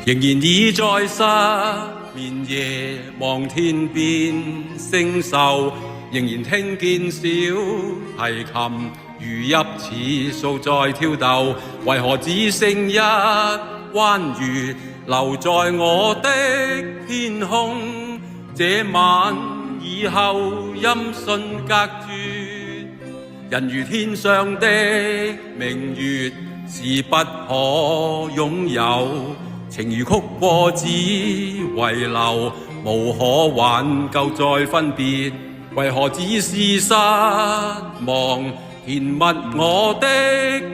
仍然倚在失眠夜望天邊星宿，仍然聽見小提琴如泣似訴在挑逗，為何只剩一彎月留在我的天空？這晚以後音訊隔絕，人如天上的明月是不可擁有，情如曲過只遺留，無可挽救再分別，為何只是失望填密我的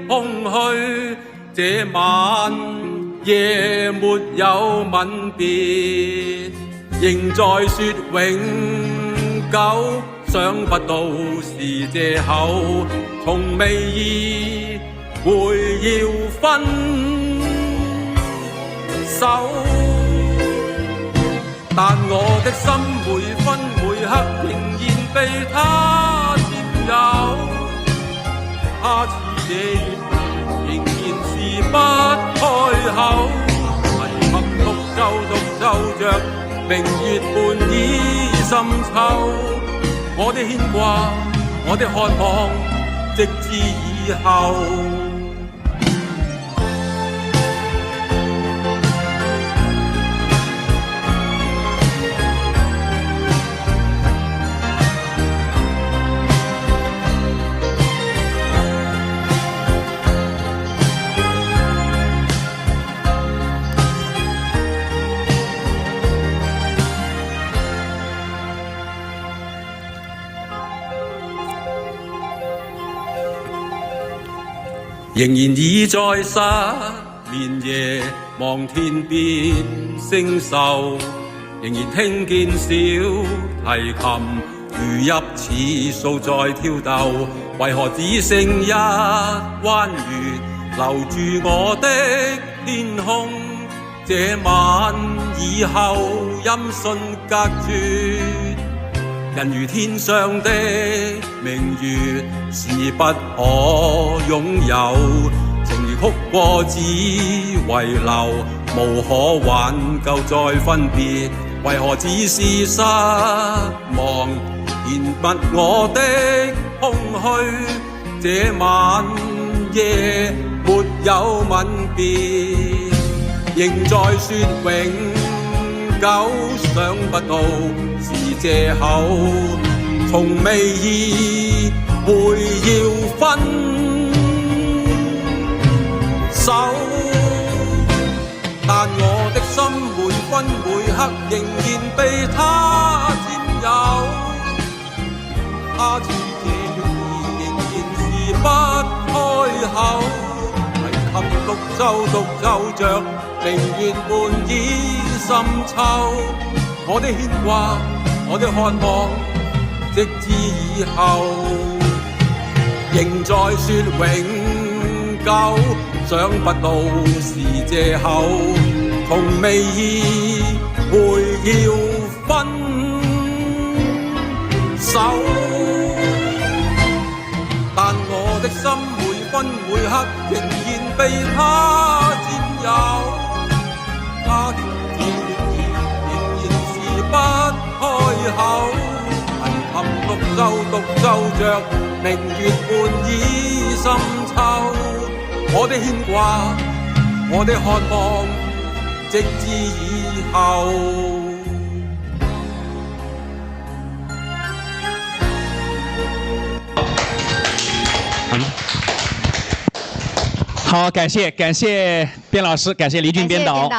空虛？這晚夜沒有吻別，仍在說永久，想不到是藉口，從未意會要分手，但我的心每分每刻仍然被他佔有，他似這月仍然是不開口，迷含獨奏着明月半倚深秋，我的牽掛，我的渴望，直至以後。仍然倚在失眠夜望天邊星宿，仍然聽見小提琴如泣似訴在挑逗，為何只剩一彎月留住我的天空？這晚以後音訊隔絕，人如天上的明月是不可擁有，情如曲過只遺留，無可挽救再分別，為何只是失望填密我的空虛？這晚夜沒有吻別，仍在說永久，想不到是藉口，從未意會要分手，但我的心每分每刻仍然被他佔有，他似這月兒仍然是不開口，迷含獨奏着明月半倚深秋，我的牽掛，我的渴望，直至以後，仍在說永久，想不到是藉口，從未意會要分手，但我的心每分每刻仍然被他佔有，他似這月兒仍然是不開口，迷含獨奏着明月半倚深秋，我的牽掛，我的渴望，直至以後。好，感謝卞老師，感謝黎俊編導。